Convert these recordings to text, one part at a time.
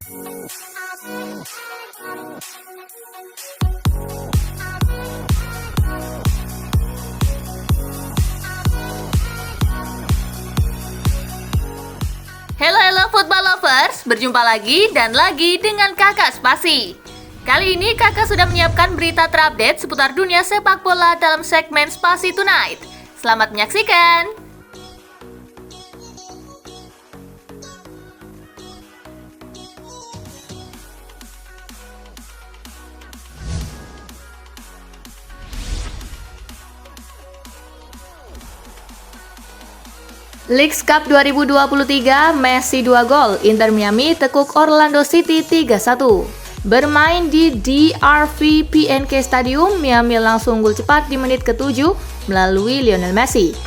Halo football lovers, berjumpa lagi dan lagi dengan Kakak Spasi. Kali ini Kakak sudah menyiapkan berita terupdate seputar dunia sepak bola dalam segmen Spasi Tonight. Selamat menyaksikan. Leagues Cup 2023, Messi 2 gol, Inter Miami tekuk Orlando City 3-1. Bermain di DRV PNK Stadium, Miami langsung gol cepat di menit ke-7 melalui Lionel Messi.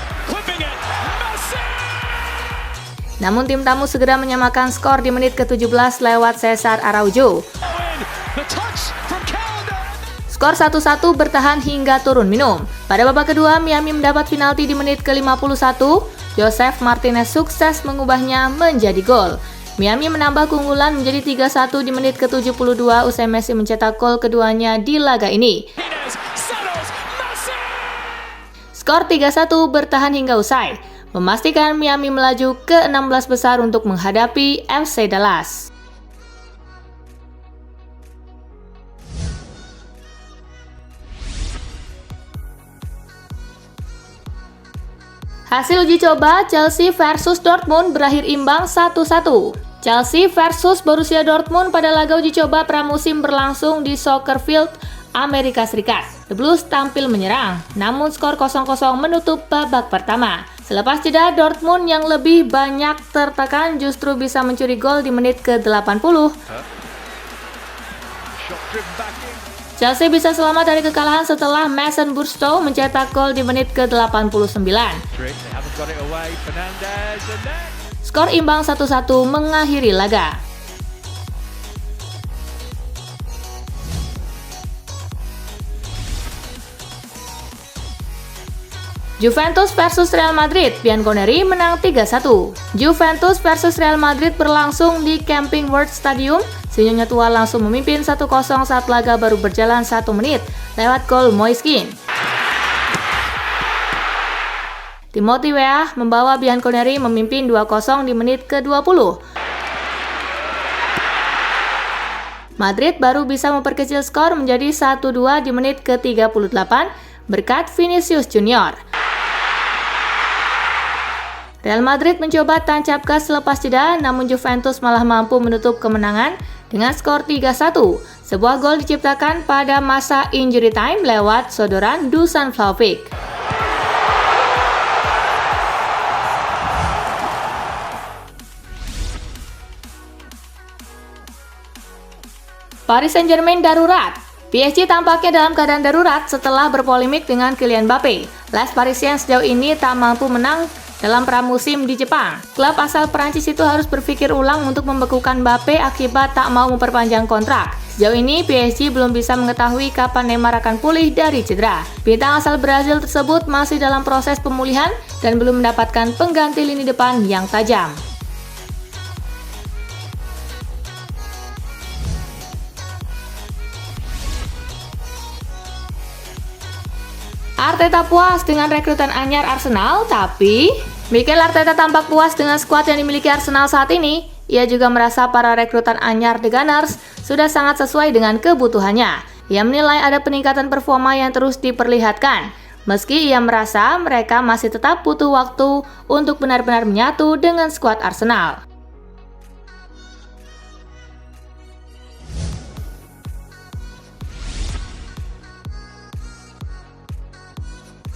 Namun tim tamu segera menyamakan skor di menit ke-17 lewat Cesar Araujo. Skor 1-1 bertahan hingga turun minum. Pada babak kedua, Miami mendapat penalti di menit ke-51. Joseph Martinez sukses mengubahnya menjadi gol. Miami menambah keunggulan menjadi 3-1 di menit ke-72 usai Messi mencetak gol keduanya di laga ini. Skor 3-1 bertahan hingga usai, memastikan Miami melaju ke 16 besar untuk menghadapi FC Dallas. Hasil uji coba Chelsea versus Dortmund berakhir imbang 1-1. Chelsea versus Borussia Dortmund pada laga uji coba pramusim berlangsung di Soccer Field, Amerika Serikat. The Blues tampil menyerang, namun skor 0-0 menutup babak pertama. Selepas jeda, Dortmund yang lebih banyak tertekan justru bisa mencuri gol di menit ke-80. Chelsea bisa selamat dari kekalahan setelah Mason Burstow mencetak gol di menit ke-89. Skor imbang 1-1 mengakhiri laga. Juventus versus Real Madrid, Bianconeri menang 3-1. Juventus versus Real Madrid berlangsung di Camping World Stadium. Sinyonya tua langsung memimpin 1-0 saat laga baru berjalan 1 menit lewat gol Moiskin. Timothy Weah membawa Bianconeri memimpin 2-0 di menit ke-20. Madrid baru bisa memperkecil skor menjadi 1-2 di menit ke-38 berkat Vinicius Junior. Real Madrid mencoba tancap gas selepas jeda, namun Juventus malah mampu menutup kemenangan dengan skor 3-1. Sebuah gol diciptakan pada masa injury time lewat sodoran Dusan Vlahovic. Paris Saint-Germain darurat. PSG tampaknya dalam keadaan darurat setelah berpolemik dengan Kylian Mbappe. Les Parisiens sejauh ini tak mampu menang dalam pramusim di Jepang. Klub asal Prancis itu harus berpikir ulang untuk membekukan Mbappe akibat tak mau memperpanjang kontrak. Sejauh ini PSG belum bisa mengetahui kapan Neymar akan pulih dari cedera. Bintang asal Brazil tersebut masih dalam proses pemulihan dan belum mendapatkan pengganti lini depan yang tajam. Arteta puas dengan rekrutan anyar Arsenal, tapi Mikel Arteta tampak puas dengan skuad yang dimiliki Arsenal saat ini. Ia juga merasa para rekrutan anyar The Gunners sudah sangat sesuai dengan kebutuhannya. Ia menilai ada peningkatan performa yang terus diperlihatkan, meski ia merasa mereka masih tetap butuh waktu untuk benar-benar menyatu dengan skuad Arsenal.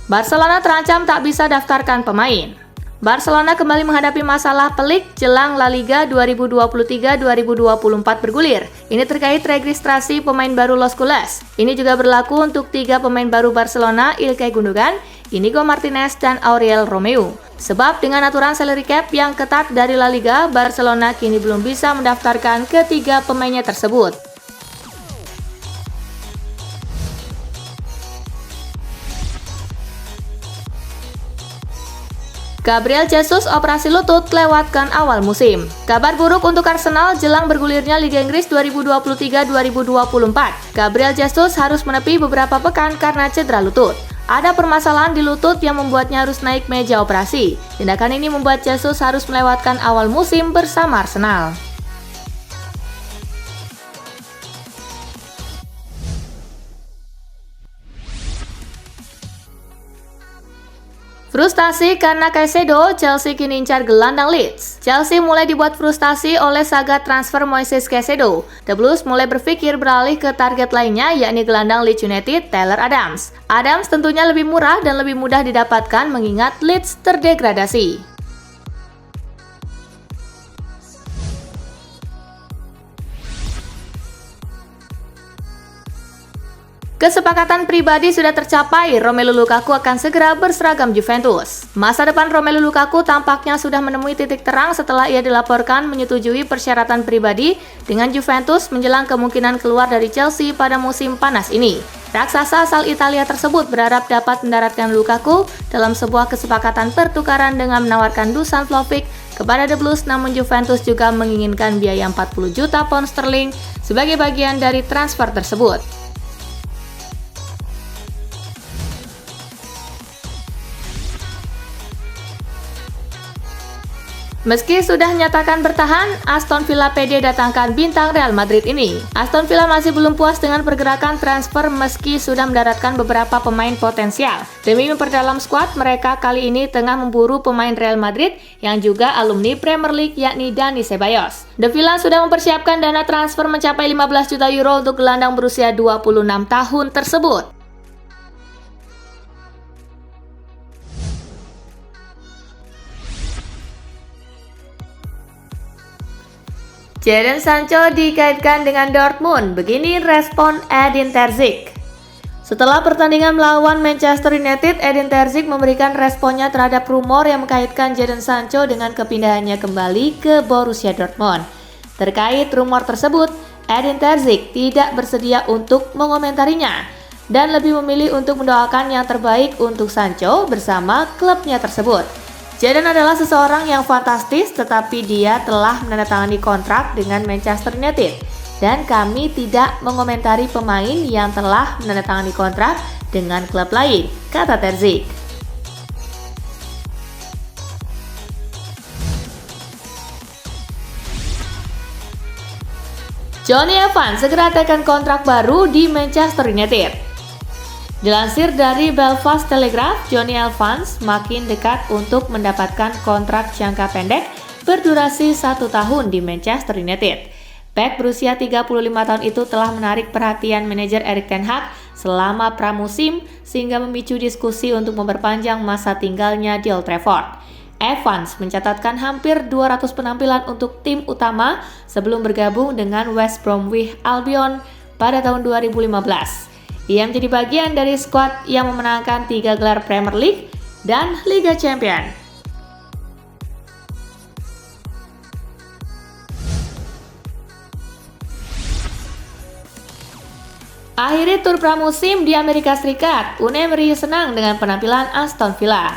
Barcelona terancam tak bisa daftarkan pemain. Barcelona kembali menghadapi masalah pelik jelang La Liga 2023-2024 bergulir. Ini terkait registrasi pemain baru Los Culés. Ini juga berlaku untuk 3 pemain baru Barcelona, Ilkay Gundogan, Inigo Martinez, dan Auriel Romeu. Sebab dengan aturan salary cap yang ketat dari La Liga, Barcelona kini belum bisa mendaftarkan ketiga pemainnya tersebut. Gabriel Jesus operasi lutut lewatkan awal musim. Kabar buruk untuk Arsenal jelang bergulirnya Liga Inggris 2023-2024. Gabriel Jesus harus menepi beberapa pekan karena cedera lutut. Ada permasalahan di lutut yang membuatnya harus naik meja operasi. Tindakan ini membuat Jesus harus melewatkan awal musim bersama Arsenal. Frustasi karena Caicedo, Chelsea kini incar gelandang Leeds. Chelsea mulai dibuat frustasi oleh saga transfer Moises Caicedo. The Blues mulai berpikir beralih ke target lainnya, yakni gelandang Leeds United, Tyler Adams. Adams tentunya lebih murah dan lebih mudah didapatkan mengingat Leeds terdegradasi. Kesepakatan pribadi sudah tercapai, Romelu Lukaku akan segera berseragam Juventus. Masa depan Romelu Lukaku tampaknya sudah menemui titik terang setelah ia dilaporkan menyetujui persyaratan pribadi dengan Juventus menjelang kemungkinan keluar dari Chelsea pada musim panas ini. Raksasa asal Italia tersebut berharap dapat mendaratkan Lukaku dalam sebuah kesepakatan pertukaran dengan menawarkan Dusan Vlahovic kepada The Blues, namun Juventus juga menginginkan biaya 40 juta pound sterling sebagai bagian dari transfer tersebut. Meski sudah nyatakan bertahan, Aston Villa pede datangkan bintang Real Madrid ini. Aston Villa masih belum puas dengan pergerakan transfer meski sudah mendaratkan beberapa pemain potensial. Demi memperdalam skuad, mereka kali ini tengah memburu pemain Real Madrid yang juga alumni Premier League, yakni Dani Ceballos. The Villa sudah mempersiapkan dana transfer mencapai 15 juta euro untuk gelandang berusia 26 tahun tersebut. Jadon Sancho dikaitkan dengan Dortmund, begini respon Edin Terzic. Setelah pertandingan melawan Manchester United, Edin Terzic memberikan responnya terhadap rumor yang mengkaitkan Jadon Sancho dengan kepindahannya kembali ke Borussia Dortmund. Terkait rumor tersebut, Edin Terzic tidak bersedia untuk mengomentarinya dan lebih memilih untuk mendoakan yang terbaik untuk Sancho bersama klubnya tersebut. Jadon adalah seseorang yang fantastis, tetapi dia telah menandatangani kontrak dengan Manchester United dan kami tidak mengomentari pemain yang telah menandatangani kontrak dengan klub lain, kata Terzic. Jonny Evans segera tekan kontrak baru di Manchester United. Dilansir dari Belfast Telegraph, Jonny Evans makin dekat untuk mendapatkan kontrak jangka pendek berdurasi 1 tahun di Manchester United. Bek berusia 35 tahun itu telah menarik perhatian manajer Erik ten Hag selama pramusim sehingga memicu diskusi untuk memperpanjang masa tinggalnya di Old Trafford. Evans mencatatkan hampir 200 penampilan untuk tim utama sebelum bergabung dengan West Bromwich Albion pada tahun 2015. Ia menjadi bagian dari skuad yang memenangkan 3 gelar Premier League dan Liga Champions. Akhiri tur pramusim di Amerika Serikat, Unai Emery senang dengan penampilan Aston Villa.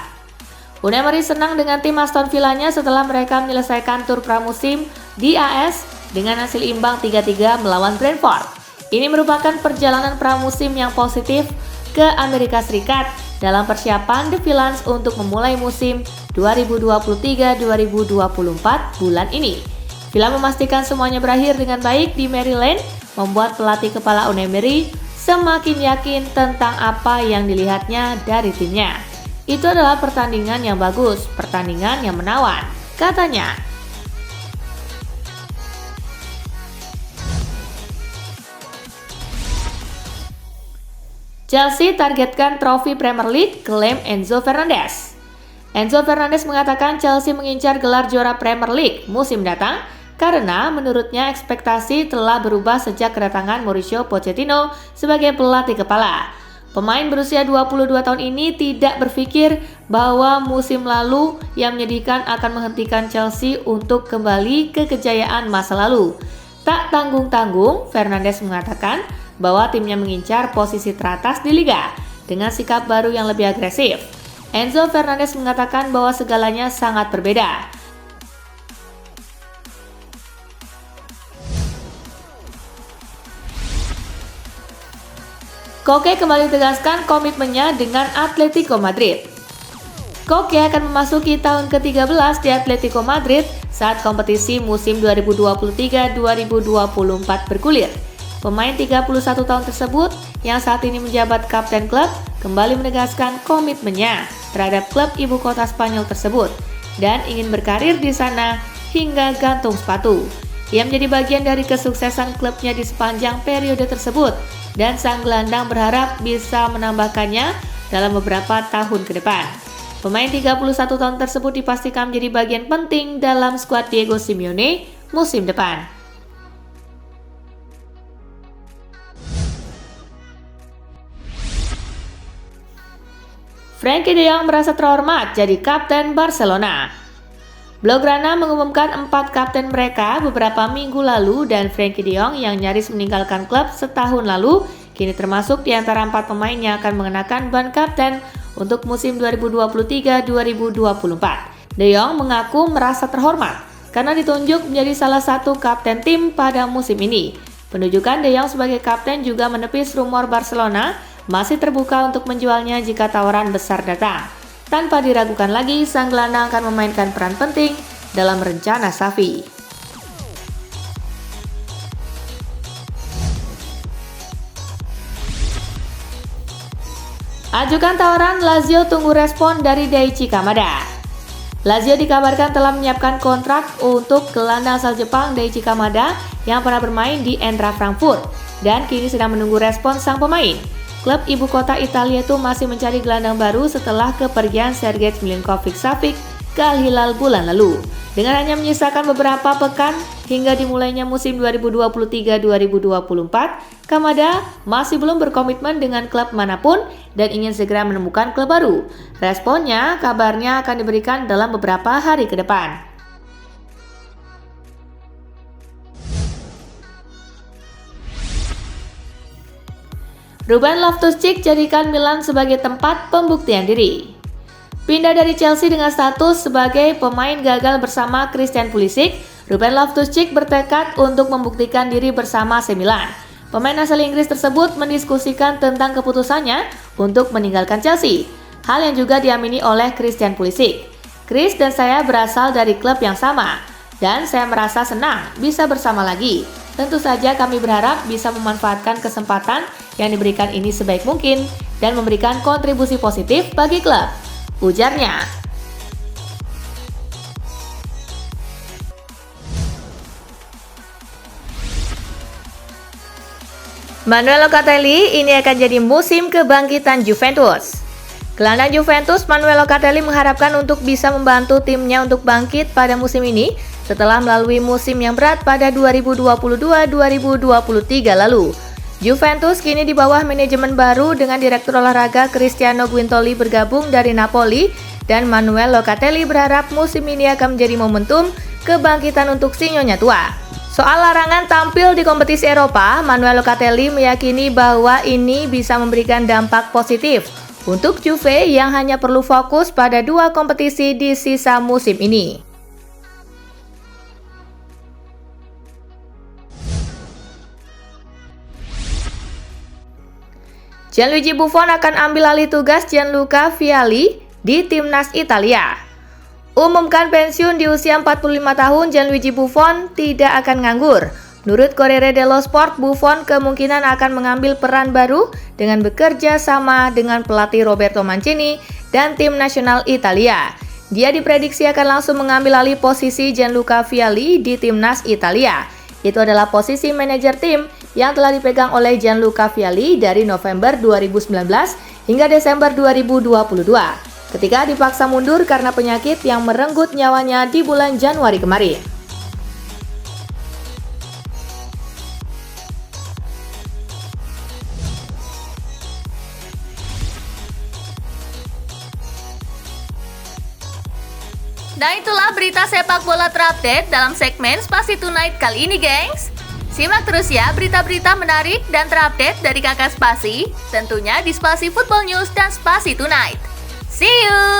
Unai Emery senang dengan tim Aston Villanya setelah mereka menyelesaikan tur pramusim di AS dengan hasil imbang 3-3 melawan Brentford. Ini merupakan perjalanan pramusim yang positif ke Amerika Serikat dalam persiapan The Villains untuk memulai musim 2023-2024 bulan ini. Villa memastikan semuanya berakhir dengan baik di Maryland, membuat pelatih kepala Unai Emery semakin yakin tentang apa yang dilihatnya dari timnya. Itu adalah pertandingan yang bagus, pertandingan yang menawan, katanya. Chelsea targetkan trofi Premier League, klaim Enzo Fernandez. Enzo Fernandez mengatakan Chelsea mengincar gelar juara Premier League musim datang karena menurutnya ekspektasi telah berubah sejak kedatangan Mauricio Pochettino sebagai pelatih kepala. Pemain berusia 22 tahun ini tidak berpikir bahwa musim lalu yang menyedihkan akan menghentikan Chelsea untuk kembali ke kejayaan masa lalu. Tak tanggung-tanggung, Fernandes mengatakan bahwa timnya mengincar posisi teratas di liga dengan sikap baru yang lebih agresif. Enzo Fernandez mengatakan bahwa segalanya sangat berbeda. Koke kembali tegaskan komitmennya dengan Atletico Madrid. Koke akan memasuki tahun ke-13 di Atletico Madrid saat kompetisi musim 2023-2024 bergulir. Pemain 31 tahun tersebut yang saat ini menjabat kapten klub kembali menegaskan komitmennya terhadap klub ibu kota Spanyol tersebut dan ingin berkarir di sana hingga gantung sepatu. Ia menjadi bagian dari kesuksesan klubnya di sepanjang periode tersebut dan sang gelandang berharap bisa menambahkannya dalam beberapa tahun ke depan. Pemain 31 tahun tersebut dipastikan menjadi bagian penting dalam skuad Diego Simeone musim depan. Frenkie de Jong merasa terhormat jadi kapten Barcelona. Blaugrana mengumumkan 4 kapten mereka beberapa minggu lalu dan Frenkie de Jong yang nyaris meninggalkan klub setahun lalu kini termasuk di antara 4 pemain yang akan mengenakan ban kapten untuk musim 2023-2024. De Jong mengaku merasa terhormat karena ditunjuk menjadi salah satu kapten tim pada musim ini. Penunjukan De Jong sebagai kapten juga menepis rumor Barcelona masih terbuka untuk menjualnya jika tawaran besar datang. Tanpa diragukan lagi, sang gelandang akan memainkan peran penting dalam rencana Xavi. Ajukan tawaran, Lazio tunggu respon dari Daichi Kamada. Lazio dikabarkan telah menyiapkan kontrak untuk gelandang asal Jepang Daichi Kamada yang pernah bermain di Eintracht Frankfurt dan kini sedang menunggu respon sang pemain. Klub ibu kota Italia itu masih mencari gelandang baru setelah kepergian Sergej Milinkovic-Savic ke Al Hilal bulan lalu. Dengan hanya menyisakan beberapa pekan hingga dimulainya musim 2023-2024, Kamada masih belum berkomitmen dengan klub manapun dan ingin segera menemukan klub baru. Responnya kabarnya akan diberikan dalam beberapa hari ke depan. Ruben Loftus-Cheek jadikan Milan sebagai tempat pembuktian diri. Pindah dari Chelsea dengan status sebagai pemain gagal bersama Christian Pulisic, Ruben Loftus-Cheek bertekad untuk membuktikan diri bersama AC Milan. Pemain asal Inggris tersebut mendiskusikan tentang keputusannya untuk meninggalkan Chelsea, hal yang juga diamini oleh Christian Pulisic. Chris dan saya berasal dari klub yang sama, dan saya merasa senang bisa bersama lagi. Tentu saja kami berharap bisa memanfaatkan kesempatan yang diberikan ini sebaik mungkin dan memberikan kontribusi positif bagi klub, ujarnya. Manuel Locatelli, ini akan jadi musim kebangkitan Juventus. Gelandang Juventus Manuel Locatelli mengharapkan untuk bisa membantu timnya untuk bangkit pada musim ini setelah melalui musim yang berat pada 2022-2023 lalu. Juventus kini di bawah manajemen baru dengan direktur olahraga Cristiano Guintoli bergabung dari Napoli dan Manuel Locatelli berharap musim ini akan menjadi momentum kebangkitan untuk si nyonya tua. Soal larangan tampil di kompetisi Eropa, Manuel Locatelli meyakini bahwa ini bisa memberikan dampak positif untuk Juve yang hanya perlu fokus pada 2 kompetisi di sisa musim ini. Gianluigi Buffon akan ambil alih tugas Gianluca Vialli di timnas Italia. Umumkan pensiun di usia 45 tahun, Gianluigi Buffon tidak akan nganggur. Menurut Corriere dello Sport, Buffon kemungkinan akan mengambil peran baru dengan bekerja sama dengan pelatih Roberto Mancini dan tim nasional Italia. Dia diprediksi akan langsung mengambil alih posisi Gianluca Vialli di timnas Italia. Itu adalah posisi manajer tim yang telah dipegang oleh Gianluca Vialli dari November 2019 hingga Desember 2022, ketika dipaksa mundur karena penyakit yang merenggut nyawanya di bulan Januari kemarin. Nah, itulah berita sepak bola terupdate dalam segmen Spasi Tonight kali ini, gengs. Simak terus ya berita-berita menarik dan terupdate dari Kakak Spasi, tentunya di Spasi Football News dan Spasi Tonight. See you!